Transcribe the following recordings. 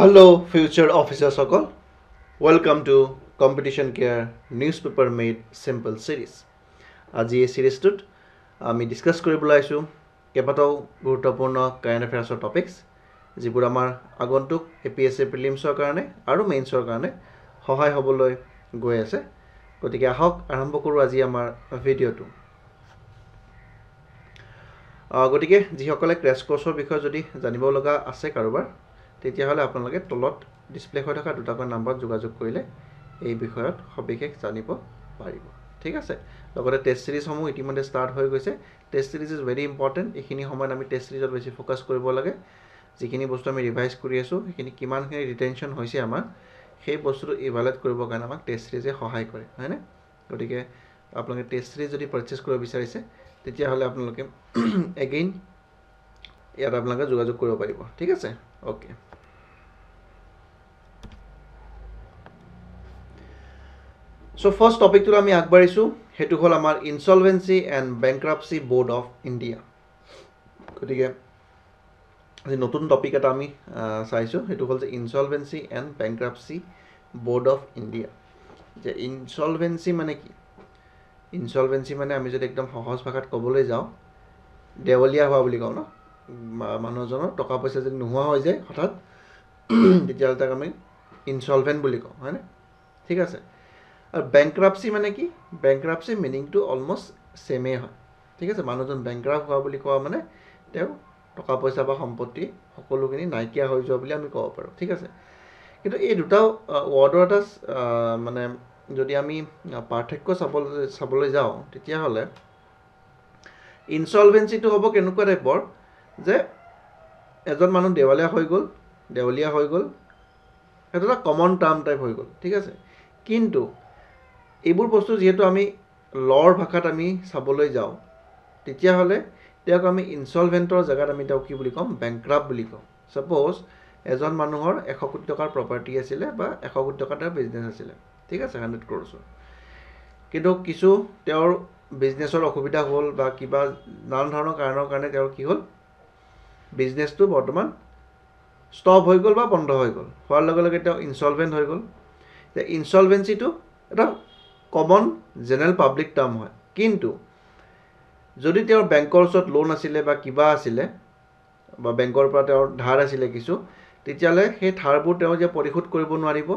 Hello, future officers সকল. Welcome to Competition Care Newspaper Made Simple series. আজি এই সিৰিজটোত আমি ডিসকাস কৰিবলৈ আইছো কেইবাটাও গুৰুত্বপূৰ্ণ কাৰেণ্ট এফেয়াৰ্ছৰ টপিকস যিবোৰ আমাৰ আগন্তুক এপিএসসি প্ৰিলিমছৰ কাৰণে আৰু মেইনছৰ কাৰণে সহায় হ'বলৈ গৈ আছে গতিকে আহক আৰম্ভ কৰোঁ আজি আমাৰ ভিডিঅ'টো গতিকে যিসকলে ক্ৰেছ কোৰ্ছৰ বিষয়ে যদি জানিব লগা আছে কাৰোবাৰ তেতিয়াহ'লে আপোনালোকে তলত ডিসপ্লে হৈ থকা দুটাকৈ নাম্বাৰত যোগাযোগ কৰিলে এই বিষয়ত সবিশেষ জানিব পাৰিব ঠিক আছে লগতে টেষ্ট সিৰিজ সমূহ ইতিমধ্যে ষ্টাৰ্ট হৈ গৈছে টেষ্ট সিৰিজ ইজ ভেৰি ইম্পৰ্টেন্ট এইখিনি সময়ত আমি টেষ্ট সিৰিজত বেছি ফোকাস কৰিব লাগে যিখিনি বস্তু আমি ৰিভাইজ কৰি আছো সেইখিনি কিমানখিনি ৰিটেনশন হৈছে আমাৰ সেই বস্তুটো ইভালুৱেট কৰিবৰ কাৰণে আমাক টেষ্ট সিৰিজে সহায় কৰে হয়নে গতিকে আপোনালোকে টেষ্ট সিৰিজ যদি পাৰচেজ কৰিব বিচাৰিছে তেতিয়াহ'লে আপোনালোকে এগেইন ইয়াত আপোনালোকে যোগাযোগ কৰিব পাৰিব ঠিক আছে okay So first topic to আমি আগবাঢ়িছো হেতু হল আমাৰ insolvency and bankruptcy board of India গতিকে যে নতুন টপিক এটা আমি চাইছো হেতু হল যে insolvency and bankruptcy board of India যে ইনসলভেন্সি মানে কি ইনসলভেন্সি মানে আমি যদি একদম সহজ ভাষাত ক'বলৈ যাওঁ দেৱলিয়া হোৱা বুলি কওঁ ন মানুহজনৰ টকা পইচা যদি নোহোৱা হৈ যায় হঠাৎ তেতিয়াহ'লে তাক আমি ইনসলভেন্ট বুলি কওঁ হয়নে ঠিক আছে আর ব্যাংক্রাপসি মানে কি ব্যাংক্রাপসি মিনিং টু অলমোস্ট সেমে হয় ঠিক আছে মানুহজন ব্যাংক্রাপ্ট হোৱা বুলি কোৱা মানে তেও টকা পইচা বা সম্পত্তি সকলোখিনি নাইকিয়া হৈ যোৱা বুলি আমি ক'ব পাৰো ঠিক আছে কিন্তু এই দুটা ওয়াৰ্ডৰ এটা মানে যদি আমি পাৰ্থক্য চাবলৈ যাওঁ তেতিয়াহ'লে ইনসলভেন্সিটো হ'ব কেনেকুৱা টাইপৰ যে এজন মানুহ দেৱালিয়া হৈ গ'ল এটা এটা কমন টাৰ্ম টাইপ হৈ গ'ল ঠিক আছে কিন্তু এইবোৰ বস্তু যেহেতু আমি লৰ ভাষাত আমি চাবলৈ যাওঁ তেতিয়াহ'লে তেওঁক আমি ইনসলভেন্টৰ জায়গাত আমি তেওঁক কি বুলি কম ব্যাংক্ৰাপ্ট বুলি কম সাপোজ এজন মানুহৰ 100 কোটি টকাৰ প্ৰপাৰ্টি আছিল বা 100 কোটি টকাৰ বিজনেস আছিল ঠিক আছে 100 crores কিন্তু কিছু তেওঁৰ বিজনেসৰ অসুবিধা হ'ল বা কিবা নানা ধৰণৰ কাৰণৰ কাৰণে তেওঁৰ কি হ'ল বিজনেসটো বৰ্তমান ষ্টপ হৈ গ'ল বা বন্ধ হৈ গ'ল হোৱাৰ লগে লগে তেওঁ ইনসলভেন্ট হৈ গ'ল যে ইনসলভেন্সিটো এটা কমন জেনাৰেল পাব্লিক টাৰ্ম হয় কিন্তু যদি তেওঁৰ বেংকৰ ওচৰত লোন আছিল বা কিবা আছিল বা বেংকৰ পৰা তেওঁৰ ধাৰ আছিল কিছু তেতিয়ালে সেই ধাৰবোৰ তেওঁ যে পৰিশোধ কৰিব নোৱাৰিব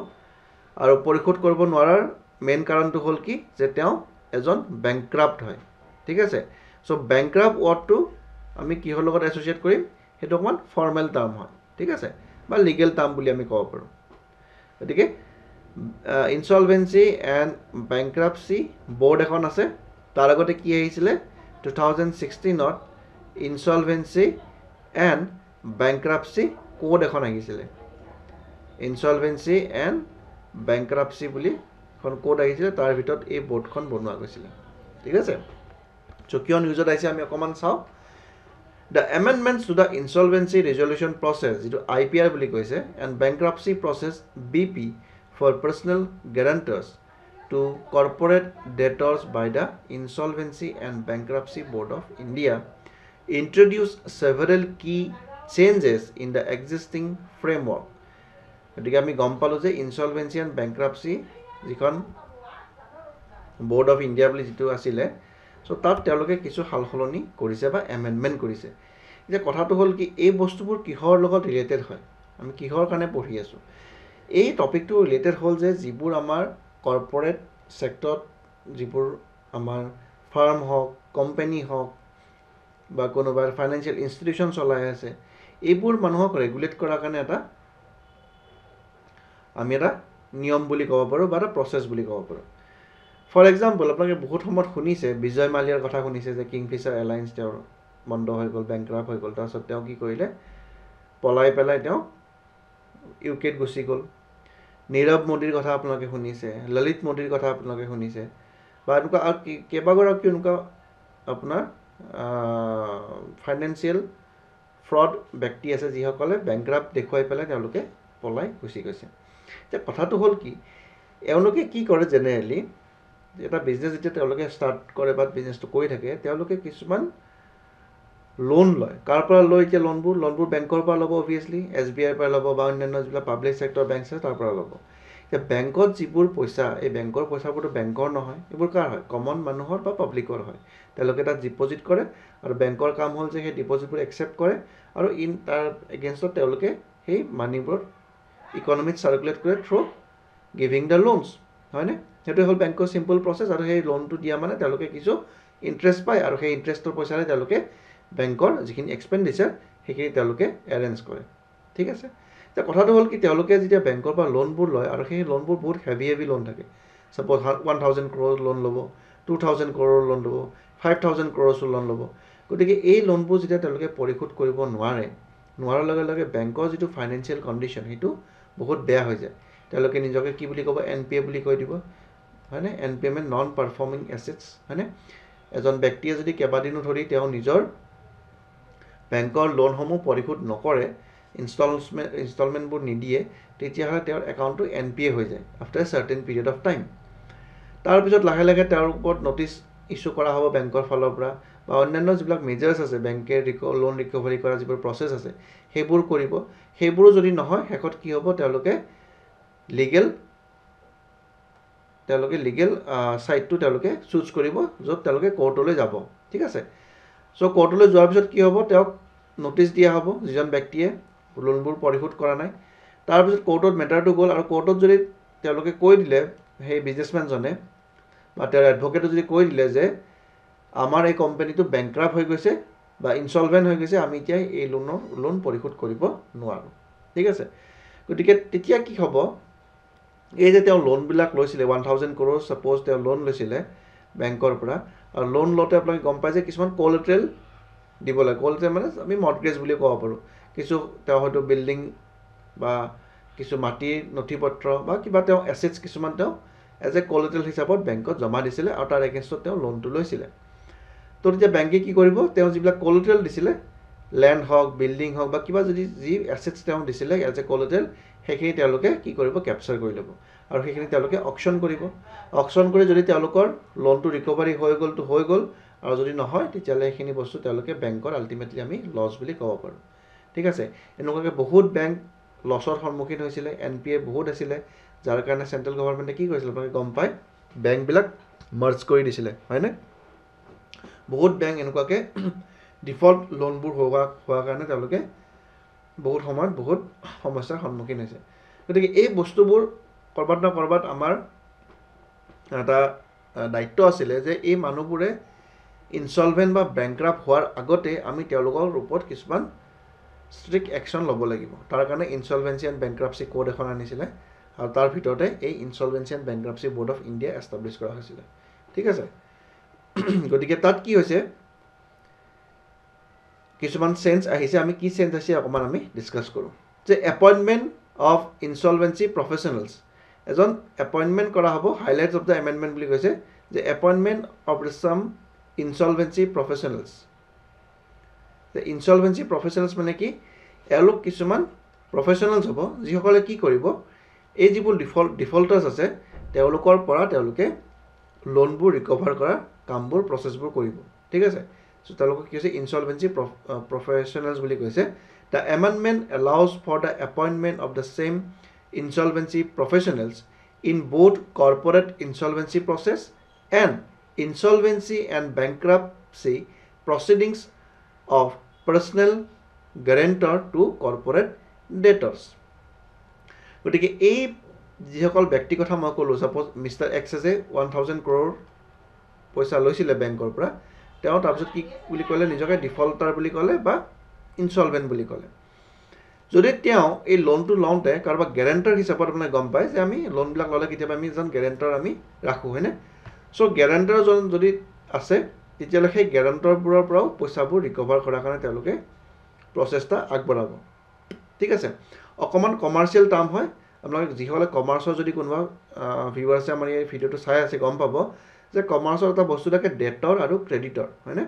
আৰু পৰিশোধ কৰিব নোৱাৰাৰ মেইন কাৰণটো হ'ল কি যে তেওঁ এজন ব্যাংক্ৰাপ্ট হয় ঠিক আছে সো ব্যাংক্ৰাপ্ট ওয়াৰ্ডটো আমি কিহৰ লগত এসোসিয়েট কৰিম হেতু অকমান ফৰ্মেল টাৰ্ম হয় ঠিক আছে বা লিগেল টাৰ্ম বুলি আমি ক'ব পাৰো গতিকে ইনসলভেন্সি এন্ড ব্যাংক্রাপসি বোর্ড এখন আছে তার আগতে কি আহিছিলে 2016 ত ইনসলভেন্সি এন্ড ব্যাংক্রাপসি কোড এখন আহিছিলে ইনসলভেন্সি এন্ড ব্যাংক্রাপসি বুলি এখন কোড আহিছিলে তাৰ ভিতৰত এই বোৰ্ডখন বনোৱা গৈছিল ঠিক আছে সো কিয় নিউজত আহিছে আমি অকমান চাও The amendments to the insolvency resolution process যেটো IPR বুলি কৈছে and bankruptcy process BP for personal guarantors to corporate debtors by the Insolvency and Bankruptcy Board of India introduced several key changes in the existing framework. গতিকে আমি গম পালো যে Insolvency and Bankruptcy যিখন Board of India বুলি যেটো আছিল so তাত তেওঁলোকে কিছু হালখলনি কৰিছে বা এমেন্ডমেন্ট কৰিছে যে কথাটো হ'ল কি এই বস্তুবোৰ কিহৰ লগত ৰিলেটেড হয় আমি কিহৰ কাৰণে পঢ়ি আছো এই টপিকটো ৰিলেটেড হ'ল যে যিবোৰ আমাৰ কৰ্পোৰেট সেক্টৰত যিবোৰ আমাৰ ফাৰ্ম হওক কোম্পানী হওক বা কোনোবা ফাইনান্সিয়েল ইনষ্টিটিউচন চলাই আছে এইবোৰ মানুহক ৰেগুলেট কৰাৰ কাৰণে এটা আমি এটা নিয়ম বুলি ক'ব পাৰো বা এটা প্ৰসেস বুলি ক'ব পাৰো ফৰ এক্সাম্পল আপোনালোকে বহুত সময়ত শুনিছে বিজয় মালিয়াৰ কথা শুনিছে যে কিংফিচাৰ এয়াৰলাইন্স তেওঁৰ বন্ধ হৈ গ'ল ব্যাংক্ৰাপ্ট হৈ গ'ল তাৰছত তেওঁ কি কৰিলে পলাই পেলাই তেওঁ ইউকেত গুচি গ'ল নীৰৱ মোদীৰ কথা আপোনালোকে শুনিছে ললিত মোদীৰ কথা আপোনালোকে শুনিছে বা এনেকুৱা কেইবাগৰাকী এনেকুৱা আপোনাৰ ফাইনান্সিয়েল ফ্ৰড ব্যক্তি আছে যিসকলে ব্যাংক্ৰাপ্ট দেখুৱাই পেলাই তেওঁলোকে পলাই গুচি গৈছে যে কথাটো হ'ল কি এওঁলোকে কি কৰে জেনেৰেলি এটা বিজনেস যেতিয়া তেওঁলোকে ষ্টাৰ্ট কৰে বা বিজনেসটো কৰি থাকে তেওঁলোকে কিছুমান লোন লয় কাৰ পৰা লয় এতিয়া লোনবোৰ বেংকৰ পৰা ল'ব অভিয়াছলি SBI পৰা ল'ব বা অন্যান্য যিবিলাক পাব্লিক ছেক্টৰ বেংক আছে তাৰ পৰা ল'ব এতিয়া বেংকত যিবোৰ পইচা এই বেংকৰ পইচাবোৰতো বেংকৰ নহয় এইবোৰ কাৰ হয় কমন মানুহৰ বা পাব্লিকৰ হয় তেওঁলোকে তাত ডিপজিট কৰে আৰু বেংকৰ কাম হ'ল যে সেই ডিপজিটবোৰ একচেপ্ট কৰে আৰু তাৰ এগেইনষ্টত তেওঁলোকে সেই মানিবোৰ ইকনমিত চাৰ্কুলেট কৰে থ্ৰু গিভিং দ্য লোনছ হয়নে সেইটো হ'ল বেংকৰ চিম্পল প্ৰচেছ আৰু সেই লোনটো দিয়া মানে তেওঁলোকে কিছু ইণ্টাৰেষ্ট পায় আৰু সেই ইণ্টাৰেষ্টৰ পইচাৰে তেওঁলোকে বেংকৰ যিখিনি এক্সপেণ্ডিচাৰ সেইখিনি তেওঁলোকে এৰেঞ্জ কৰে ঠিক আছে এতিয়া কথাটো হ'ল কি তেওঁলোকে যেতিয়া বেংকৰ পৰা লোনবোৰ লয় আৰু সেই লোনবোৰ বহুত হেভি লোন থাকে ছাপ'জ 1000 crore লোন ল'ব 2000 crore লোন ল'ব 5000 crore লোন ল'ব গতিকে এই লোনবোৰ যেতিয়া তেওঁলোকে পৰিশোধ কৰিব নোৱাৰাৰ লগে লগে বেংকৰ যিটো ফাইনেন্সিয়েল কণ্ডিশ্যন সেইটো বহুত বেয়া হৈ যায় তেওঁলোকে নিজকে কি বুলি ক'ব NPA বুলি কৈ দিব হয়নে NPA মানে নন পাৰফৰ্মিং এছেটছ হয়নে এজন ব্যক্তিয়ে যদি কেইবাদিনো ধৰি তেওঁ নিজৰ বেংকৰ লোনসমূহ পৰিশোধ নকৰে ইনষ্টলমেণ্টবোৰ নিদিয়ে তেতিয়াহ'লে তেওঁৰ একাউণ্টটো NPA হৈ যায় after A certain period of time তাৰপিছত লাহে লাহে তেওঁৰ ওপৰত নটিচ ইছ্যু কৰা হ'ব বেংকৰ ফালৰ পৰা বা অন্যান্য যিবিলাক মেজাৰ্ছ আছে বেংকে লোন ৰিকভাৰী কৰা যিবোৰ প্ৰচেছ আছে সেইবোৰ কৰিব সেইবোৰো যদি নহয় শেষত কি হ'ব তেওঁলোকে লিগেল ছাইডটো তেওঁলোকে চুজ কৰিব য'ত তেওঁলোকে কোৰ্টলৈ যাব ঠিক আছে চ' কোৰ্টলৈ যোৱাৰ পিছত কি হ'ব তেওঁক নটিচ দিয়া হ'ব যিজন ব্যক্তিয়ে লোনবোৰ পৰিশোধ কৰা নাই তাৰপিছত কোৰ্টত মেটাৰটো গ'ল আৰু কোৰ্টত যদি তেওঁলোকে কৈ দিলে সেই বিজনেছমেনজনে বা তেওঁৰ এডভকেটে যদি কৈ দিলে যে আমাৰ এই কোম্পানীটো বেংক্ৰাপ্ট হৈ গৈছে বা ইনচলভেণ্ট হৈ গৈছে আমি এতিয়া এই লোন পৰিশোধ কৰিব নোৱাৰোঁ ঠিক আছে গতিকে তেতিয়া কি হ'ব এই যে তেওঁ লোনবিলাক লৈছিলে 1000 crore ছাপ'জ তেওঁ লোন লৈছিলে বেংকৰ পৰা আৰু লোন লওঁতে আপোনালোকে গম পায় যে কিছুমান কোলেট্ৰেল দিব লাগে কোলেট্ৰেল মানে আমি মৰ্টগেজ বুলি ক'ব পাৰোঁ কিছু তেওঁ হয়তো বিল্ডিং বা কিছু মাটিৰ নথি পত্ৰ বা কিবা তেওঁ এছেটছ কিছুমান তেওঁ এজ এ কোলেট্ৰেল হিচাপত বেংকত জমা দিছিলে আৰু তাৰ এগেইনষ্টত তেওঁ লোনটো লৈছিলে তো তেতিয়া বেংকে কি কৰিব তেওঁ যিবিলাক কোলেট্ৰেল দিছিলে লেণ্ড হওক বিল্ডিং হওক বা কিবা যদি যি এছেটছ তেওঁ দিছিলে এজ এ কোলেট্ৰেল সেইখিনি তেওঁলোকে কি কৰিব কেপচাৰ কৰি ল'ব আৰু সেইখিনি তেওঁলোকে অকশ্যন কৰিব অকশ্যন কৰি যদি তেওঁলোকৰ লোনটো ৰিকভাৰী হৈ গ'ল আৰু যদি নহয় তেতিয়াহ'লে সেইখিনি বস্তু তেওঁলোকে বেংকৰ আল্টিমেটলি আমি লছ বুলি ক'ব পাৰোঁ ঠিক আছে এনেকুৱাকৈ বহুত বেংক লছৰ সন্মুখীন হৈছিলে NPA বহুত আছিলে যাৰ কাৰণে চেণ্ট্ৰেল গভৰ্ণমেণ্টে কি কৰিছিলে আপোনালোকে গম পায় বেংকবিলাক মাৰ্জ কৰি দিছিলে হয়নে বহুত বেংক এনেকুৱাকৈ ডিফল্ট লোনবোৰ হোৱাৰ কাৰণে তেওঁলোকে বহুত সময়ত বহুত সমস্যাৰ সন্মুখীন হৈছে গতিকে এই বস্তুবোৰ ক'ৰবাত না ক'ৰবাত আমাৰ এটা দায়িত্ব আছিলে যে এই মানুহবোৰে ইনচলভেণ্ট বা বেংক্ৰাপ্ট হোৱাৰ আগতে আমি তেওঁলোকৰ ওপৰত কিছুমান ষ্ট্ৰিক্ট একশ্যন ল'ব লাগিব তাৰ কাৰণে ইনচলভেঞ্চি এণ্ড বেংক্ৰাপ্সি কোড এখন আনিছিলে আৰু তাৰ ভিতৰতে এই insolvency and bankruptcy board of India establish কৰা হৈছিলে ঠিক আছে গতিকে তাত কি হৈছে কিছুমান চেঞ্জ আহিছে আমি কি চেঞ্জ আহিছে অকণমান আমি ডিছকাছ কৰোঁ যে এপইণ্টমেণ্ট অফ ইনচলভেঞ্চি প্ৰফেশ্যনেলছ এজন এপইণ্টমেণ্ট কৰা হ'ব হাইলাইটছ অফ দ্য এমেণ্ডমেণ্ট বুলি কৈছে যে appointment of the sum ইনচলভেঞ্চি professionals ইনচলভেঞ্চি professionals মানে কি এওঁলোক কিছুমান প্ৰফেশ্যনেলছ হ'ব যিসকলে কি কৰিব এই যিবোৰ ডিফল্টাৰ্ছ আছে তেওঁলোকৰ পৰা তেওঁলোকে লোনবোৰ ৰিকভাৰ কৰা কামবোৰ প্ৰচেছবোৰ কৰিব ঠিক আছে চ' তেওঁলোকক কি হৈছে ইনচলভেঞ্চি প্ৰফেশ্যনেলছ বুলি কৈছে the amendment allows for the appointment of the same insolvency professionals in both corporate insolvency process and insolvency and bankruptcy proceedings of personal guarantor to corporate debtors গতিকে এই যিসকল ব্যক্তি কথা মই ক'লোঁ ছাপ'জ মিষ্টাৰ এক্সে 1000 crore পইচা লৈছিলে বেংকৰ পৰা তেওঁ তাৰপিছত কি বুলি ক'লে নিজকে ডিফল্টাৰ বুলি ক'লে বা ইনচলভেণ্ট বুলি ক'লে যদি তেওঁ এই লোনটো লওঁতে কাৰোবাক গেৰেণ্টাৰ হিচাপত মানে গম পায় যে আমি লোনবিলাক ল'লে কেতিয়াবা আমি এজন গেৰেণ্টাৰ আমি ৰাখোঁ হয়নে চ' গেৰেণ্টাৰজন যদি আছে তেতিয়াহ'লে সেই গেৰেণ্টাৰবোৰৰ পৰাও পইচাবোৰ ৰিকভাৰ কৰাৰ কাৰণে তেওঁলোকে প্ৰচেষ্টা আগবঢ়াব ঠিক আছে অকণমান কমাৰ্চিয়েল টাৰ্ম হয় আপোনালোকে যিসকলে কমাৰ্চৰ যদি কোনোবা ভিউৱাৰ্ছে আমাৰ এই ভিডিঅ'টো চাই আছে গম পাব যে কমাৰ্চৰ এটা বস্তু থাকে ডেটৰ আৰু ক্ৰেডিটৰ হয়নে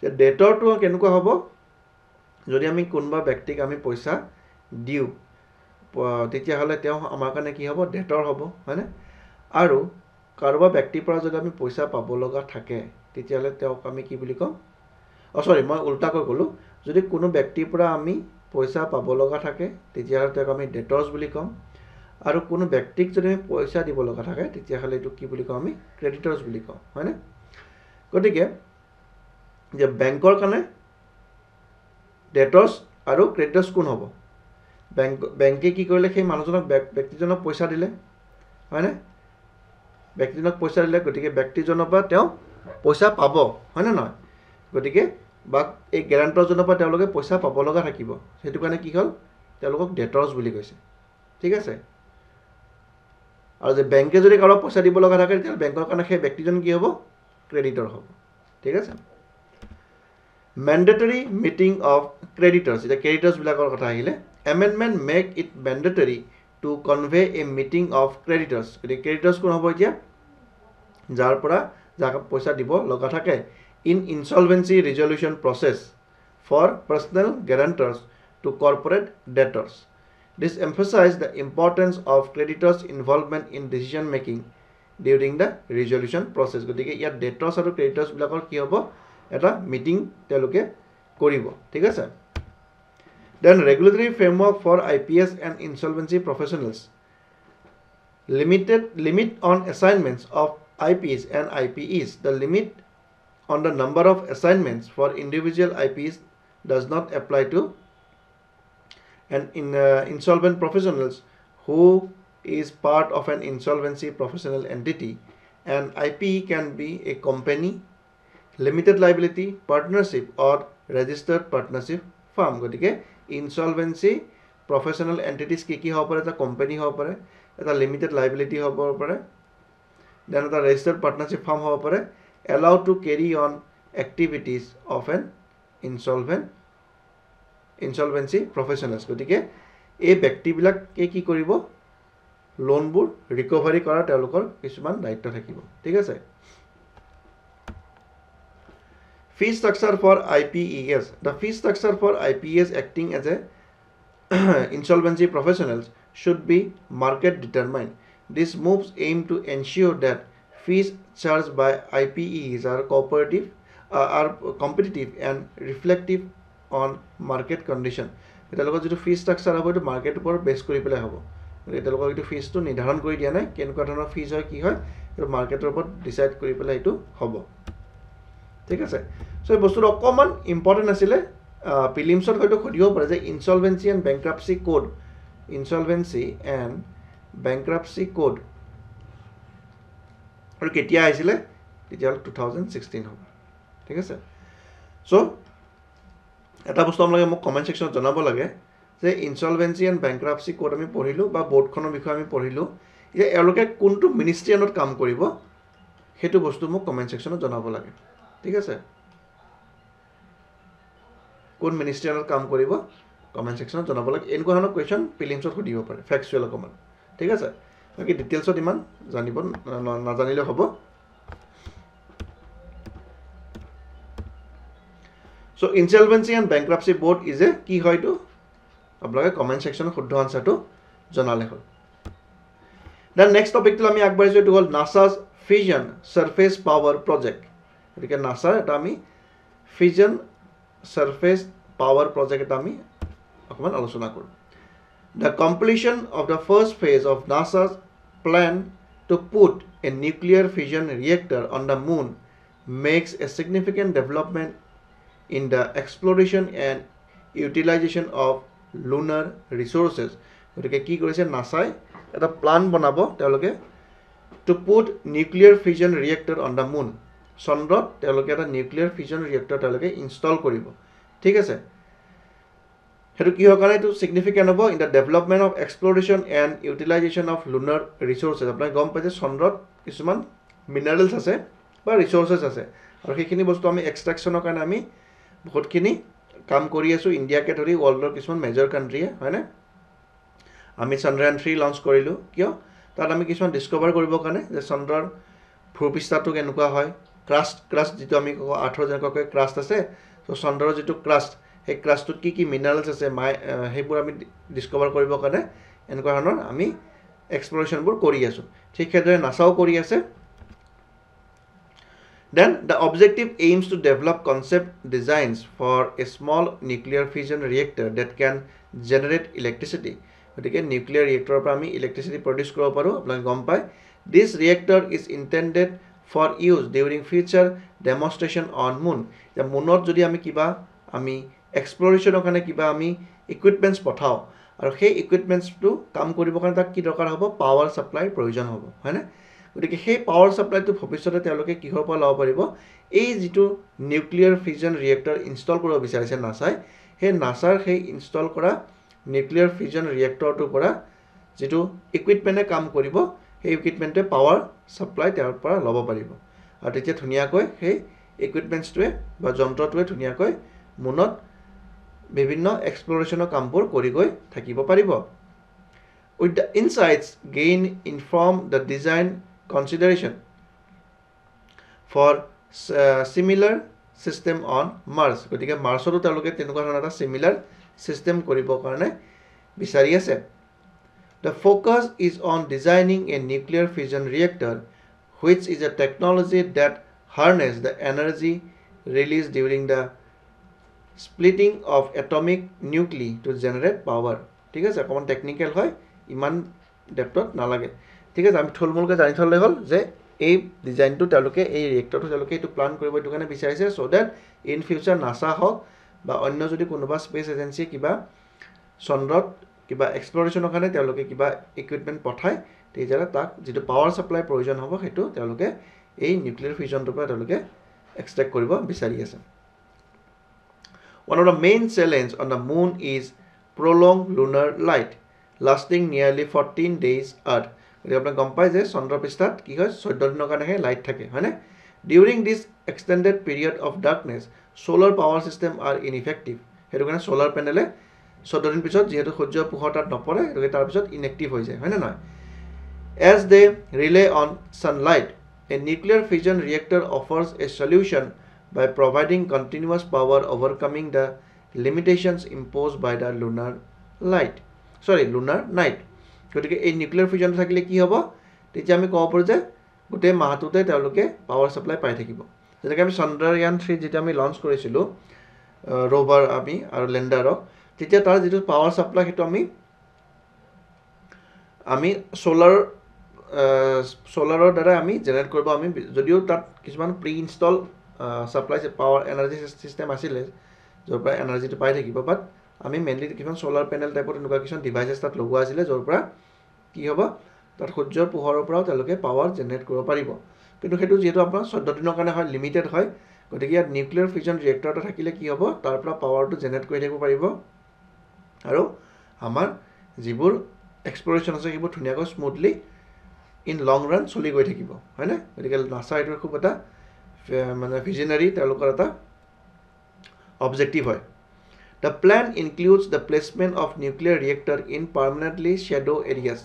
যে ডেটৰটো কেনেকুৱা হ'ব যদি আমি কোনোবা ব্যক্তিক আমি পইচা দিওঁ তেতিয়াহ'লে তেওঁ আমাৰ কাৰণে কি হ'ব ডেটৰ হ'ব হয়নে আৰু কাৰোবাৰ ব্যক্তিৰ পৰা যদি আমি পইচা পাব লগা থাকে তেতিয়াহ'লে তেওঁক আমি কি বুলি ক'ম সৰি মই উল্টাকৈ ক'লোঁ যদি কোনো ব্যক্তিৰ পৰা আমি পইচা পাব লগা থাকে তেতিয়াহ'লে তেওঁক আমি ডেটৰ্ছ বুলি ক'ম আৰু কোনো ব্যক্তিক যদি আমি পইচা দিব লগা থাকে তেতিয়াহ'লে এইটো কি বুলি কওঁ আমি ক্ৰেডিটৰ্ছ বুলি কওঁ হয়নে গতিকে যে বেংকৰ কাৰণে ডেটৰ্ছ আৰু ক্ৰেডিটৰ্ছ কোন হ'ব বেংকে কি কৰিলে সেই মানুহজনক ব্যক্তিজনক পইচা দিলে হয়নে ব্যক্তিজনক পইচা দিলে গতিকে ব্যক্তিজনৰ পৰা তেওঁ পইচা পাব হয়নে নহয় গতিকে বা এই গ্যাৰাণ্টৰজনৰ পৰা তেওঁলোকে পইচা পাব লগা থাকিব সেইটো কাৰণে কি হ'ল তেওঁলোকক ডেটৰ্ছ বুলি কৈছে ঠিক আছে আৰু যে বেংকে যদি কাৰোবাক পইচা দিব লগা থাকে তেতিয়া বেংকৰ কাৰণে সেই ব্যক্তিজন কি হ'ব ক্ৰেডিটৰ হ'ব ঠিক আছে mandatory meeting of creditors এটা creditors বিলাকৰ কথা আহিলে amendment make it mandatory to convey a meeting of creditors গতিকে creditors কোন হ'ব এতিয়া যাৰ পৰা যাক পইচা দিব লগা থাকে in insolvency resolution process for personal guarantors to corporate debtors this emphasizes the importance of creditors involvement in decision making during the resolution process গতিকে ইয়াত debtors আৰু creditors বিলাকৰ কি হ'ব এটা মিটিং তেওঁলোকে কৰিব ঠিক আছে then regulatory framework for IPS and insolvency professionals limit on assignments of IPs and IPEs the limit on the number of assignments for individual IPs does not apply to an insolvent professionals who is part of an insolvency professional entity an IPE can be a company limited liability partnership or registered partnership firm গতিকে insolvency professional entities কি হ'ব পাৰে এটা company হ'ব পাৰে এটা limited liability হ'ব পাৰে then এটা registered partnership firm হ'ব পাৰে allowed to carry on activities of an insolvency professionals গতিকে এই ব্যক্তিবিলাকে কি কৰিব লোনবোৰ ৰিকভাৰি কৰা তেওঁলোকৰ কিছুমান দায়িত্ব থাকিব ঠিক আছে Fee structure for IPES. The fee structure for IPES acting as a insolvency professionals should be market determined. These moves aim to ensure that fees charged by IPEs are competitive and reflective on market condition. এতিয়ালৈকে যিটো ফি structure হ'ব এইটো market ওপৰত বেছ কৰি পেলাই হ'ব এতিয়ালৈকে এইটো ফিজটো নিৰ্ধাৰণ কৰি দিয়া নাই কেনেকুৱা ধৰণৰ ফিজ হয় কি হয় এইটো মাৰ্কেটৰ ওপৰত ডিচাইড কৰি পেলাই এইটো হ'ব ঠিক আছে সো এই বস্তুটো অকমান ইম্পৰ্টেন্ট আছিলে প্ৰিলিমছত হয়তো খুদিব পাৰে যে ইনসলভেন্সি এণ্ড বেংক্ৰাপসি কোড আৰু কেতিয়া আহিছিলে তেতিয়া 2016 হ'ব ঠিক আছে সো এটা বস্তু আপোনালোকে মোক কমেন্ট সেকশনত জনাব লাগে যে ইনসলভেন্সি এণ্ড বেংক্ৰাপসি কোড আমি পঢ়িলো বা বোৰ্ডখনৰ বিষয়ে আমি পঢ়িলো যে এওঁলোকে কোনটো মিনিষ্ট্ৰিয়ানত কাম কৰিব হেতু বস্তু মোক কমেন্ট সেকশনত জনাব লাগে ঠিক আছে কোন মিনিষ্ট্ৰিয়ালত কাম কৰিব কমেন্ট সেকশনত জনাব লাগে এনেকুৱা ধৰণৰ কোৱেশ্চন প্ৰিলিমছত খুদিব পাৰে ফ্যাক্চুৱেল অকমান ঠিক আছে বাকি ডিটেইলছত ইমান জানিব নাজানিলে হ'ব so insolvency and bankruptcy board is a কি হয়তো আপোনালোকে কমেন্ট সেকশনত শুদ্ধ আনসাৰটো জনালে হ'ল দেন নেক্সট টপিকটো আমি আগবাঢ়িছো এটো হ'ল নাসাস ফিজন সাৰফেস পাৱাৰ প্ৰজেক্ট গতিকে নাসাৰ এটা আমি ফিজন সাৰফেস পাৱাৰ প্ৰজেক্ট এটা আমি অকমান আলোচনা কৰোঁ The completion of the first phase of NASA's plan to put a nuclear fission reactor on the moon makes a significant development in the exploration and utilization of lunar resources. গতিকে কি কৰিছে নাসাই এটা plan বনাব তেওঁলোকে to put nuclear fission reactor on the moon. চন্দ্ৰত তেওঁলোকে এটা nuclear ফিজন reactor তেওঁলোকে ইনষ্টল কৰিব ঠিক আছে হেতু কি হয় কাৰণে এটো সিগনিফিকেন্ট হ'ব in the development of exploration and utilization of lunar resources আপুনি গম পাইছে চন্দ্ৰত কিছুমান মিনাৰেলছ আছে বা ৰিসোৰ্সেস আছে আৰু সেইখিনি বস্তু আমি এক্সট্ৰাকচনৰ কাৰণে আমি বহুতখিনি কাম কৰি আছো ইণ্ডিয়াকে ধৰি ওয়াৰ্ল্ডৰ কিছুমান মেজৰ কান্ট্ৰিয়ে হয়নে আমি চন্দ্ৰয়ান 3 লঞ্চ কৰিলো কিয় তাত আমি কিছুমান ডিসকভাৰ কৰিব কাৰণে যে চন্দ্ৰৰ ভূপৃষ্ঠটো কেনেকুৱা হয় ক্ৰাষ্ট যেটো আমি আঠৰ যেনেকৈ ক্ৰাষ্ট আছে তো চন্দ্ৰৰ যেটো ক্ৰাষ্ট এই ক্ৰাষ্টত কি মিনাৰেলছ আছে হেবোৰ আমি ডিসকভাৰ কৰিব কাৰণে এনেকুৱা ধৰণৰ আমি এক্সপ্লোৰেশনবোৰ কৰি আছো ঠিক সেইদৰে নাসাও কৰি আছে Then the objective aims to develop concept designs for a small nuclear fusion reactor that can generate electricity. গতিকে নিউক্লিয়াৰ ৰিয়েক্টৰৰ পৰা আমি ইলেক্ট্ৰিচিটি প্ৰডিউচ কৰিব পাৰোঁ আপোনালোকে গম পায় this reactor is intended for use during future demonstration on moon এতিয়া মুনত যদি আমি কিবা আমি এক্সপ্ল'ৰেশ্যনৰ কাৰণে কিবা আমি ইকুইপমেণ্টছ পঠাওঁ আৰু সেই ইকুইপমেণ্টছটো কাম কৰিবৰ কাৰণে তাক কি দৰকাৰ হ'ব পাৱাৰ ছাপ্লাইৰ প্ৰয়োজন হ'ব হয়নে গতিকে সেই পাৱাৰ ছাপ্লাইটো ভৱিষ্যতে তেওঁলোকে কিহৰ পৰা ল'ব পাৰিব এই যিটো নিউক্লিয়াৰ ফিউজন ৰিয়েক্টৰ ইনষ্টল কৰিব বিচাৰিছে নাছাই সেই নাছাৰ সেই ইনষ্টল কৰা নিউক্লিয়াৰ ফিউজন ৰিয়েক্টৰটোৰ পৰা যিটো ইকুইপমেণ্টে কাম কৰিব সেই ইকুইপমেণ্টে পাৱাৰ ছাপ্লাই তেওঁৰ পৰা ল'ব পাৰিব আৰু তেতিয়া ধুনীয়াকৈ সেই ইকুইপমেণ্টছটোৱে বা যন্ত্ৰটোৱে ধুনীয়াকৈ মুনত বিভিন্ন এক্সপ্ল'ৰেশ্যনৰ কামবোৰ কৰি গৈ থাকিব পাৰিব with the insights gained inform the design consideration for similar system on Mars গতিকে মাৰ্চতো তেওঁলোকে তেনেকুৱা ধৰণৰ এটা similar system কৰিবৰ কাৰণে বিচাৰি আছে the focus is on designing a nuclear fusion reactor which is a technology that harness the energy released during the splitting of atomic nuclei to generate power ঠিক আছে অকণমান টেকনিকেল হয় ইমান ডেপ্থত নালাগে ঠিক আছে আমি থুলমূলকৈ জানি থ'লে হ'ল যে এই ডিজাইনটো তেওঁলোকে এই ৰিয়েক্টৰটো তেওঁলোকে এইটো প্লান কৰিব এইটো কাৰণে বিচাৰিছে চ' ডেট ইন ফিউচাৰ নাছা হওক বা অন্য যদি কোনোবা স্পেচ এজেঞ্চিয়ে কিবা চন্দ্ৰত কিবা এক্সপ্ল'ৰেশ্যনৰ কাৰণে তেওঁলোকে কিবা ইকুইপমেণ্ট পঠায় তেতিয়াহ'লে তাক যিটো পাৱাৰ ছাপ্লাই প্ৰয়োজন হ'ব সেইটো তেওঁলোকে এই নিউক্লিয়াৰ ফিউজনটোৰ পৰা তেওঁলোকে এক্সট্ৰেক্ট কৰিব বিচাৰি আছে One of the main challenges on the moon is prolonged lunar light lasting nearly 14 days Earth. গতিকে আপুনি গম পায় যে চন্দ্ৰপৃষ্ঠত কি হয় 14 দিনৰ কাৰণেহে লাইট থাকে হয়নে during this extended period of darkness solar power system are ineffective সেইটো কাৰণে ছ'লাৰ পেনেলে 14 দিন পিছত যিহেতু সূৰ্যৰ পোহৰ তাত নপৰে গতিকে তাৰপিছত ইনএক্টিভ হৈ যায় হয়নে নহয় as they rely on sunlight a nuclear fusion reactor offers a solution by providing continuous power overcoming the limitations imposed by the lunar night গতিকে এই নিউক্লিয়াৰ ফিউজন থাকিলে কি হ'ব তেতিয়া আমি ক'ব পাৰোঁ যে গোটেই মাহটোতে তেওঁলোকে পাৱাৰ ছাপ্লাই পাই থাকিব যেনেকৈ আমি চন্দ্ৰয়ান 3 যেতিয়া আমি লঞ্চ কৰিছিলোঁ ৰ'ভাৰ আমি আৰু লেণ্ডাৰক তেতিয়া তাৰ যিটো পাৱাৰ ছাপ্লাই সেইটো আমি ছ'লাৰৰ দ্বাৰা আমি জেনেৰেট কৰিব আমি যদিও তাত কিছুমান pre install supply power energy system আছিলে য'ৰ পৰা এনাৰ্জিটো পাই থাকিব বাট আমি মেইনলি কিছুমান ছ'লাৰ পেনেল টাইপৰ তেনেকুৱা কিছুমান ডিভাইচেছ তাত লগোৱা আছিলে য'ৰ পৰা কি হ'ব তাত সূৰ্যৰ পোহৰৰ পৰাও তেওঁলোকে পাৱাৰ জেনেৰেট কৰিব পাৰিব কিন্তু সেইটো যিহেতু আপোনাৰ 14 দিনৰ কাৰণে হয় লিমিটেড হয় গতিকে ইয়াত নিউক্লিয়াৰ ফিউজন ৰিয়েক্টৰ এটা থাকিলে কি হ'ব তাৰ পৰা পাৱাৰটো জেনেৰেট কৰি থাকিব পাৰিব আৰু আমাৰ যিবোৰ এক্সপ্ল'ৰেশ্যন আছে সেইবোৰ ধুনীয়াকৈ স্মুথলি ইন লং ৰান চলি গৈ থাকিব হয়নে গতিকে নাছা এইটোৰ খুব এটা মানে ভিজনাৰী তেওঁলোকৰ এটা অবজেক্টিভ হয় The plan includes the placement of nuclear reactor in permanently shadow areas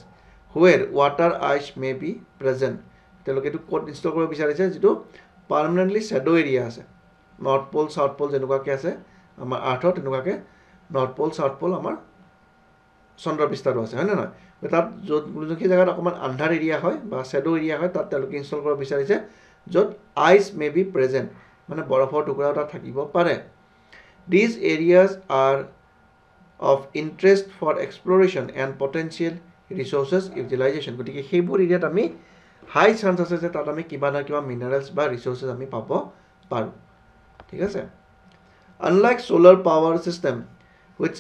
where water ice may be present. তেওঁলোকে এইটো ক'ত ইনষ্টল কৰিব বিচাৰিছে যিটো পাৰ্মানেণ্টলি শ্বেডো এৰিয়া আছে নৰ্থ প'ল চাউথ প'ল যেনেকুৱাকৈ আছে আমাৰ আৰ্থত তেনেকুৱাকৈ নৰ্থ প'ল চাউথ প'ল আমাৰ চন্দ্ৰপৃষ্ঠতো আছে হয়নে নহয় তাত য'ত যোনখিনি জেগাত অকণমান আন্ধাৰ এৰিয়া হয় বা শ্বেডো এৰিয়া হয় তাত তেওঁলোকে ইনষ্টল কৰিব বিচাৰিছে য'ত আইচ মে বি প্ৰেজেণ্ট মানে বৰফৰ টুকুৰাও তাত থাকিব পাৰে These areas are of interest for exploration and potential resources utilization. গতিকে সেইবোৰ এৰিয়াত আমি হাই চান্স আছে যে তাত আমি কিবা না কিবা মিনাৰেলছ বা ৰিচোৰ্চেছ আমি পাব পাৰোঁ ঠিক আছে Unlike solar power system which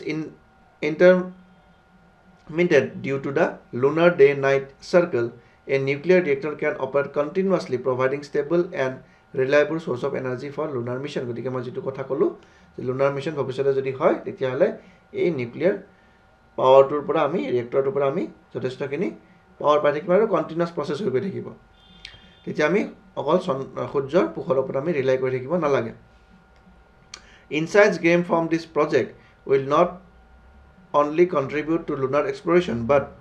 intermittent due to the lunar day-night circle, a nuclear reactor can operate continuously providing stable and reliable source of energy for lunar mission. গতিকে মই যেটো কথা ক'লো যে lunar mission ভৱিষ্যতে যদি হয় তেতিয়াহ'লে এই নিউক্লিয়াৰ পাৱাৰটোৰ পৰা আমি ৰিয়েক্টৰটোৰ পৰা আমি যথেষ্টখিনি পাৱাৰ পাই থাকিম আৰু কণ্টিনিউৱাছ প্ৰচেছ হৈ গৈ থাকিব তেতিয়া আমি অকল সূৰ্যৰ পোহৰৰ পৰা আমি ৰিলাই কৰি থাকিব নালাগে Insights gained from this project will not only contribute to lunar exploration but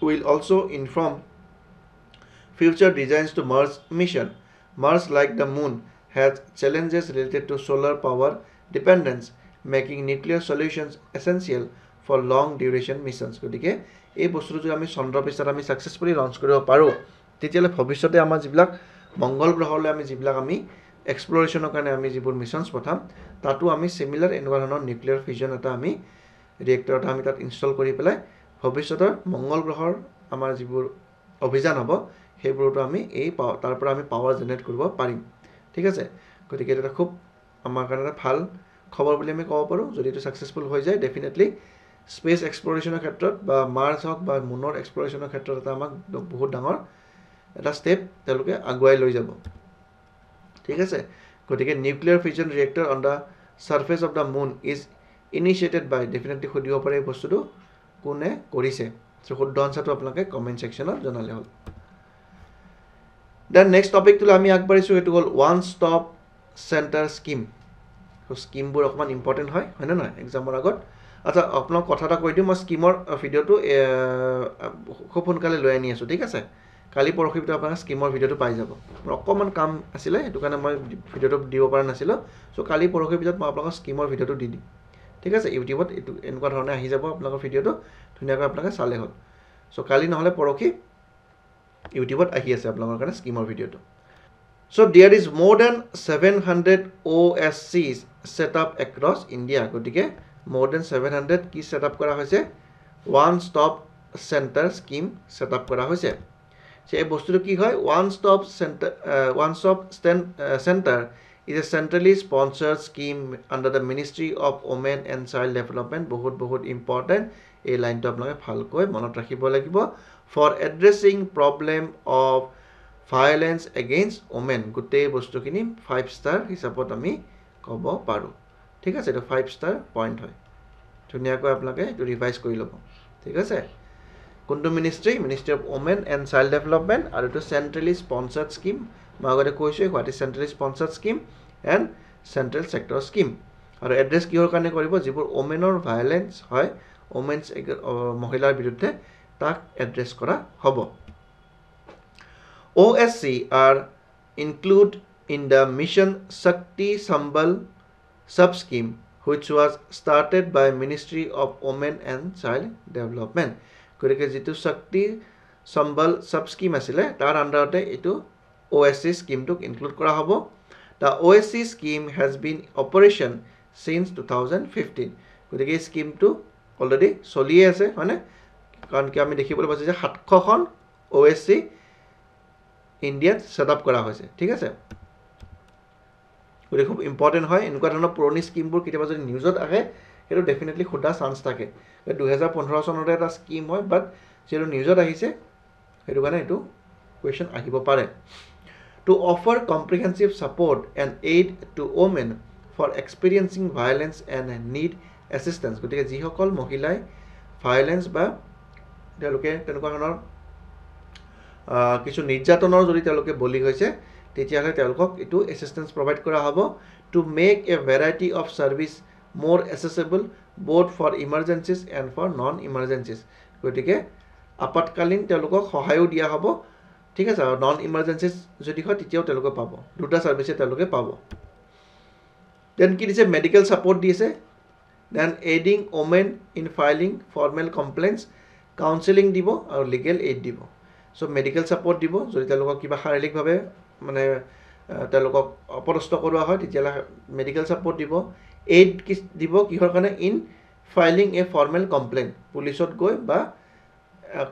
will also inform future designs to Mars mission. Mars, like the moon, has challenges related to solar power dependence, making nuclear solutions essential for long duration missions. গতিকে এই বস্তুটো যদি আমি চন্দ্ৰপৃষ্ঠত আমি successfully launch কৰিব পাৰোঁ তেতিয়াহ'লে ভৱিষ্যতে আমাৰ যিবিলাক মংগল গ্ৰহলৈ আমি যিবিলাক আমি এক্সপ্ল'ৰেশ্যনৰ কাৰণে আমি যিবোৰ মিছনছ পঠাম তাতো আমি চিমিলাৰ এনেকুৱা ধৰণৰ নিউক্লিয়াৰ ফিউজন এটা আমি ৰিয়েক্টৰ এটা আমি তাত ইনষ্টল কৰি পেলাই ভৱিষ্যতৰ মংগল গ্ৰহৰ আমাৰ যিবোৰ অভিযান হ'ব সেইবোৰতো আমি তাৰ পৰা আমি পাৱাৰ জেনেৰেট কৰিব পাৰিম ঠিক আছে গতিকে এটা খুব আমাৰ কাৰণে ভাল খবৰ বুলি আমি ক'ব পাৰোঁ যদি এইটো ছাকচেছফুল হৈ যায় ডেফিনেটলি স্পেচ এক্সপ্ল'ৰেশ্যনৰ ক্ষেত্ৰত বা মাৰ্চ হওক বা মুনৰ এক্সপ্ল'ৰেশ্যনৰ ক্ষেত্ৰত এটা আমাক বহুত ডাঙৰ এটা ষ্টেপ তেওঁলোকে আগুৱাই লৈ যাব ঠিক আছে গতিকে nuclear fusion reactor on the surface of the moon is initiated by definitely সুধিব পাৰে এই বস্তুটো কোনে কৰিছে চ' শুদ্ধ আনচাৰটো আপোনালোকে কমেণ্ট ছেকশ্যনত জনালে হ'ল দেন নেক্সট টপিকটোলৈ আমি আগবাঢ়িছোঁ এইটো হ'ল ওৱান ষ্টপ চেণ্টাৰ স্কিম স্কিমবোৰ অকণমান ইম্পৰ্টেণ্ট হয় হয়নে নহয় এক্সামৰ আগত আচ্ছা আপোনাক কথা এটা কৈ দিওঁ মই স্কিমৰ ভিডিঅ'টো খুব সোনকালে লৈ আনি আছোঁ ঠিক আছে কালি পৰহি ভিতৰত আপোনাৰ স্কিমৰ ভিডিঅ'টো পাই যাব মোৰ অকণমান কাম আছিলে সেইটো কাৰণে মই ভিডিঅ'টো দিব পৰা নাছিলোঁ চ' কালি পৰহিৰ ভিতৰত মই আপোনালোকৰ স্কিমৰ ভিডিঅ'টো দি দিম ঠিক আছে ইউটিউবত এইটো এনেকুৱা ধৰণে আহি যাব আপোনালোকৰ ভিডিঅ'টো ধুনীয়াকৈ আপোনালোকে চালে হ'ল চ' কালি নহ'লে পৰহি ইউটিউবত আহি আছে আপোনালোকৰ কাৰণে স্কিমৰ ভিডিঅ'টো so' there is more than 700 OSCs set up across India গতিকে more than 700 কি set up কৰা হৈছে one stop center scheme set up কৰা হৈছে এই বস্তুটো কি হয় one stop center is a centrally sponsored scheme under the Ministry of Women and Child Development বহুত important এই লাইনটো আপোনালোকে ভালকৈ মনত ৰাখিব লাগিব for addressing problem of violence against women গোটেই বস্তুখিনি 5 ষ্টাৰ হিচাপত আমি ক'ব পাৰোঁ ঠিক আছে এইটো 5 ষ্টাৰ পইণ্ট হয় ধুনীয়াকৈ আপোনালোকে এইটো ৰিভাইজ কৰি ল'ব ঠিক আছে কোনটো ministry of women and child development আৰু এইটো চেণ্ট্ৰেলি স্পনচাৰ্ড স্কিম মই আগতে কৈছোঁ what is centrally sponsored scheme and central sector scheme আৰু এড্ৰেছ কিহৰ কাৰণে কৰিব যিবোৰ ওমেনৰ ভায়লেঞ্চ হয় ওমেন্স মহিলাৰ বিৰুদ্ধে তাক এড্ৰেছ কৰা হ'ব OSC are included in the Mission Shakti Sambal sub-scheme which was started by Ministry of Women and Child Development গতিকে যিটো শক্তি সম্বল sub-scheme আছিলে তাৰ আণ্ডাৰতে এইটো OSC স্কিমটোক ইনক্লুড কৰা হ'ব The OSC scheme has been operation since 2015 গতিকে এই স্কিমটো অলৰেডি চলিয়ে আছে হয়নে কাৰণ কি আমি দেখিবলৈ পাইছোঁ যে 700খন OSC ইণ্ডিয়াত ছেট আপ কৰা হৈছে ঠিক আছে গতিকে খুব ইম্পৰ্টেণ্ট হয় এনেকুৱা ধৰণৰ পুৰণি স্কিমবোৰ কেতিয়াবা যদি নিউজত আহে সেইটো ডেফিনেটলি সোধা চান্স থাকে 2015 চনতে এটা স্কিম হয় বাট যিহেতু নিউজত আহিছে সেইটো কাৰণে এইটো কুৱেশ্যন আহিব পাৰে to offer comprehensive support and aid to women for experiencing violence and need assistance গতিকে যিসকল মহিলাই ভায়লেঞ্চ বা তেওঁলোকে তেনেকুৱা ধৰণৰ কিছু নিৰ্যাতনৰ যদি তেওঁলোকে বলি হৈছে তেতিয়াহ'লে তেওঁলোকক এইটো এছিষ্টেঞ্চ প্ৰভাইড কৰা হ'ব to make a variety of service more accessible both for emergencies and for non emergencies গতিকে আপতকালীন তেওঁলোকক সহায়ো দিয়া হ'ব ঠিক আছে আৰু নন ইমাৰ্জেঞ্চিজ যদি হয় তেতিয়াও তেওঁলোকে পাব দুটা ছাৰ্ভিচে তেওঁলোকে পাব দেন কি দিছে মেডিকেল ছাপৰ্ট দিছে then aiding women in filing formal complaints counselling দিব আৰু লিগেল এইড দিব চ' মেডিকেল ছাপৰ্ট দিব যদি তেওঁলোকক কিবা শাৰীৰিকভাৱে মানে তেওঁলোকক অপদস্থ কৰোৱা হয় তেতিয়াহ'লে মেডিকেল ছাপৰ্ট দিব এইড দিব কিহৰ কাৰণে in filing A formal complain পুলিচত গৈ বা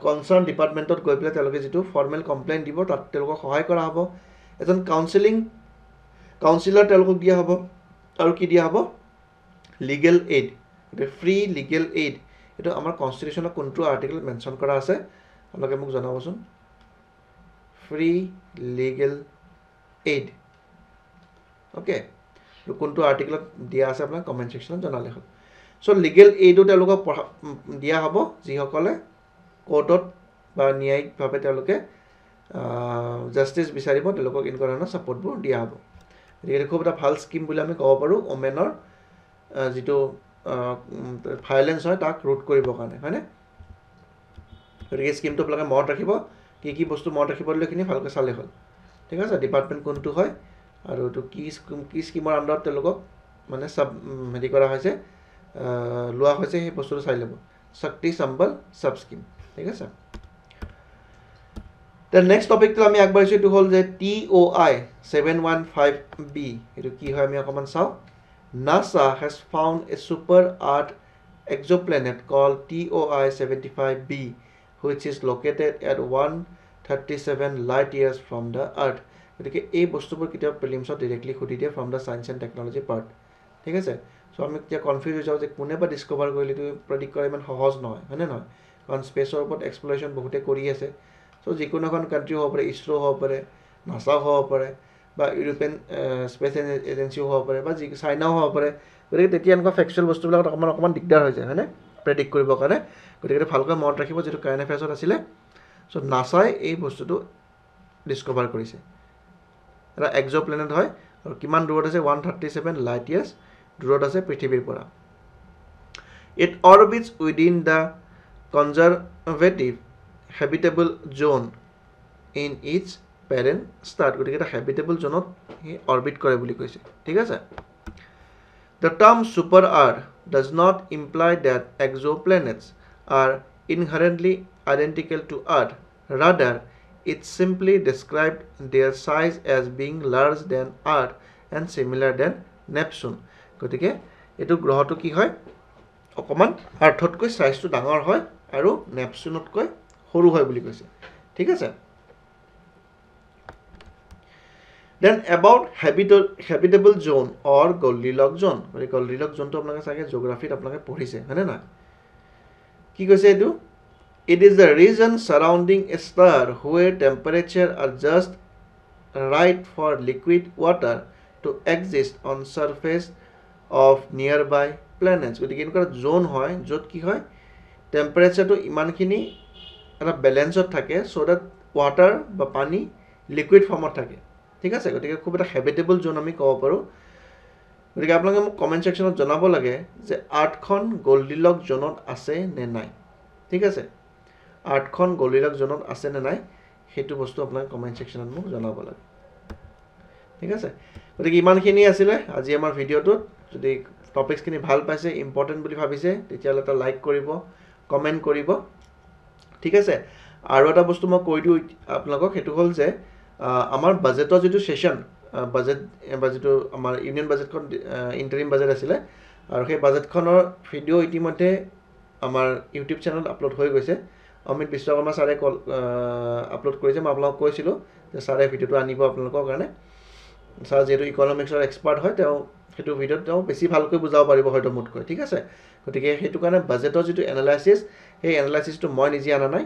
কনচাৰ্ণ ডিপাৰ্টমেণ্টত গৈ পেলাই তেওঁলোকে যিটো ফৰ্মেল কমপ্লেইন দিব তাত তেওঁলোকক সহায় কৰা হ'ব এজন কাউন্সিলাৰ তেওঁলোকক দিয়া হ'ব আৰু কি দিয়া হ'ব লিগেল এইড গতিকে ফ্ৰী লিগেল এইড এইটো আমাৰ কনষ্টিটিউশ্যনৰ কোনটো আৰ্টিকলত মেনশ্যন কৰা আছে আপোনালোকে মোক জনাবচোন ফ্ৰী লিগেল এইড অ'কে কোনটো আৰ্টিকলত দিয়া আছে আপোনাক কমেণ্ট ছেকশ্যনত জনালে হ'ল চ' লিগেল এইডো তেওঁলোকক দিয়া হ'ব যিসকলে কোৰ্টত বা ন্যায়িকভাৱে তেওঁলোকে জাষ্টিচ বিচাৰিব তেওঁলোকক এনেকুৱা ধৰণৰ ছাপৰ্টবোৰ দিয়া হ'ব গতিকে খুব এটা ভাল স্কিম বুলি আমি ক'ব পাৰোঁ ওমেনৰ যিটো ভায়লেঞ্চ হয় তাক ৰোধ কৰিবৰ কাৰণে হয়নে গতিকে স্কিমটো আপোনালোকে মনত ৰাখিব কি বস্তু মনত ৰাখিব দিলেখিনি ভালকৈ চালে হ'ল ঠিক আছে ডিপাৰ্টমেণ্ট কোনটো হয় আৰু এইটো কি স্কিমৰ আণ্ডাৰত তেওঁলোকক মানে হেৰি কৰা হৈছে লোৱা হৈছে সেই বস্তুটো চাই ল'ব শক্তি সম্বল ছাব স্কিম ঠিক আছে The next topic to আমি আগবাঢ়িছো এটো হল যে TOI 715B এটো কি হয় আমি অকমান চাও NASA has found a super Earth exoplanet called TOI 75B which is located at 137 light years from the Earth গতিকে এই বস্তুবোৰ কিতাপ প্ৰিলিমছত ডাইৰেক্টলি খুদি দিয়ে from the science and technology part ঠিক আছে সো আমি এতিয়া কনফিউজ হৈ যাও যে কোনে বা ডিসকভাৰ কৰিলে তো প্ৰেডিক্ট কৰা ইমান সহজ নহয় হয়নে নহয় কাৰণ স্পেচৰ ওপৰত এক্সপ্লোৰেচন বহুতে কৰি আছে সো যিকোনো এখন কান্ট্ৰি হ'ব পাৰে ইছৰো হ'ব পাৰে নাসা হ'ব পাৰে বা ইউৰোপিয়ান স্পেচ এজেন্সি হ'ব পাৰে বা চাইনাও হ'ব পাৰে গতিকে তেতিয়া এনেকুৱা ফেকচুৱেল বস্তুবিলাকত অকমান দিগদাৰ হৈ যায় হয়নে প্ৰেডিক্ট কৰিবৰ কাৰণে গতিকে ভালকৈ মনত ৰাখিব যেটো কাৰেণ্ট এফেয়াৰ্ছত আছিলে সো নাসাই এই বস্তুটো ডিসকভাৰ কৰিছে এটা এক্সোপ্লেনেট হয় আৰু কিমান দূৰত আছে 137 লাইট ইয়াৰ্ছ দূৰত আছে পৃথিৱীৰ পৰা it orbits within the conservative habitable zone in its parent star গতিকে এটা habitable zone হি orbit কৰে বুলি কৈছে ঠিক আছে the term super earth does not imply that exoplanets are inherently identical to earth rather it simply described their size as being larger than earth and similar than neptune গতিকে এটো গ্ৰহটো কি হয় অকমান আৰ্থতকৈ সাইজটো ডাঙৰ হয় আৰু নেপচুনতকৈ সৰু হয় বুলি কৈছে ঠিক আছে then about habitable zone or Goldilocks zone মানে Goldilocks zone তো আপোনালোকে চাগে জিওগ্ৰাফিত আপোনালোকে পঢ়িছে হয়নে না কি কৈছে এটো it is the region surrounding a star where temperature are just right for liquid water to exist on surface of nearby planets গতিকে এনেকুৱা জোন হয় যত কি হয় টেম্পারেচারটো ইমানখিনি এটা ব্যালেন্সত থাকে সো দ্যাট ওয়াটার বা পানি লিকুইড ফর্মত থাকে ঠিক আছে গতিকে খুব এটা হ্যাবিটেবল জোন আমি কব পাৰো গতিকে আপোনালোকে মোক কমেন্ট সেকশনত জনাব লাগে যে আৰ্থখন গোল্ডিলক জোনত আছে নে নাই ঠিক আছে আৰ্থখন গোল্ডিলক জোনত আছে নে নাই হেতু বস্তু আপোনালোকে কমেন্ট সেকশনত মোক জনাব লাগে ঠিক আছে গতিকে ইমানখিনি আছিল আজি আমাৰ ভিডিওটোত যদি টপিকস খিনি ভাল পাইছে ইম্পৰ্টেন্ট বুলি ভাবিছে তেতিয়ালে এটা লাইক কৰিব কমেন্ট কৰিব ঠিক আছে আৰু এটা বস্তু মই কৈ দিও আপোনালোকক হেতু হল যে আমাৰ বাজেটৰ যেটো সেশন বাজেটটো আমাৰ ইউনিয়ন বাজেটখন ইন্টাৰিম বাজেট আছিল আৰু সেই বাজেটখনৰ ভিডিও ইতিমধ্যে আমাৰ ইউটিউব চেনেল আপলোড হৈ গৈছে অমিত বিশ্বকৰ্মা সাৰে আপলোড কৰিছে মই আপোনালোকক কৈছিলো যে সাৰে ভিডিওটো আনিব আপোনালোকৰ কাৰণে সাৰ যেটো ইকোনমিক্সৰ এক্সপাৰ্ট হয় তেওঁ হেতু ভিডিওত তেওঁ বেছি ভালকৈ বুজাব পাৰিব হয়তো মুতকৈ ঠিক আছে গতিকে হেতু কাৰণে বাজেটৰ যেটো এনালাইসিস এই এনালাইসিসটো মই নিজে আনা নাই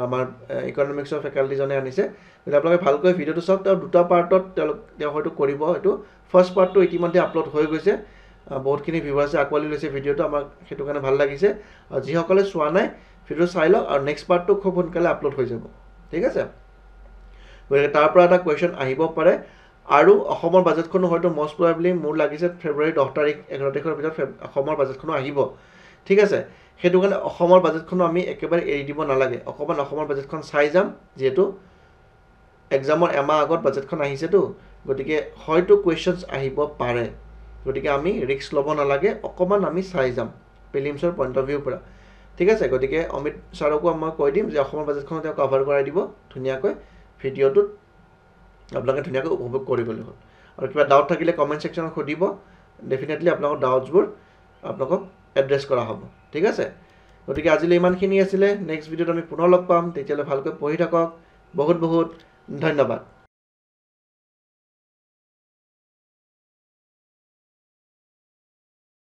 আমাৰ ইকোনমিক্সৰ ফেকাল্টি জনে আনিছে যদি আপোনালোকে ভালকৈ ভিডিওটো চাওক তাৰ দুটা পাৰ্টত তেওঁ হয়তো কৰিব এটো ফাৰ্স্ট পাৰ্টটো ইতিমধ্যে আপলোড হৈ গৈছে বহুতখিনি ভিউৱাৰ্ছে আকোৱালি লৈছে ভিডিওটো আমাক হেতু কাৰণে ভাল লাগিছে আৰু যিসকলে চোৱা নাই ভিডিও চাই লওক আৰু নেক্সট পাৰ্টটো খুব সোনকালে আপলোড হৈ যাব ঠিক আছে গতিকে তাৰ পৰা এটা কোৱেশ্চন আহিব পাৰে আৰু অসমৰ বাজেটখনো হয়তো মোস্ট প্ৰবাবলি মোৰ লাগিছে ফেব্ৰুৱাৰী 10 তাৰিখ 11 তাৰিখৰ ভিতৰত অসমৰ বাজেটখনো আহিব ঠিক আছে হেতু কাৰণে অসমৰ বাজেটখনো আমি একেবাৰে এৰি দিব নালাগে অকমান অসমৰ বাজেটখন চাই যাম যেটো এক্সামৰ এমাহ আগত বাজেটখন আহিছে তো গতিকে হয়তো কোৱেশ্চনস আহিব পাৰে গতিকে আমি ৰিস্ক লব নালাগে অকমান আমি চাই যাম প্ৰিলিমছৰ পইণ্ট অফ ভিউ পৰা ঠিক আছে গতিকে অমিত সাৰকো মই কৈ দিম যে অসমৰ বাজেটখন তেওঁ কভাৰ কৰাই দিব ধুনিয়াকৈ ভিডিওটোত আপোনালোকে ধুনিয়াকৈ উপভোগ কৰিবলৈ হ'ল আৰু কিবা ডাউট থাকিলে কমেন্ট সেকশনত খুদিব ডেফিনেটলি আপোনালোকৰ ডাউটছবোৰ আপোনালোকক এড্ৰেছ কৰা হ'ব ঠিক আছে গতিকে আজিলৈ ইমানখিনি আছিল নেক্সট ভিডিওত আমি পুনৰ লগ পাম তেতিয়ালৈ ভালকৈ পঢ়ি থাকক বহুত বহুত ধন্যবাদ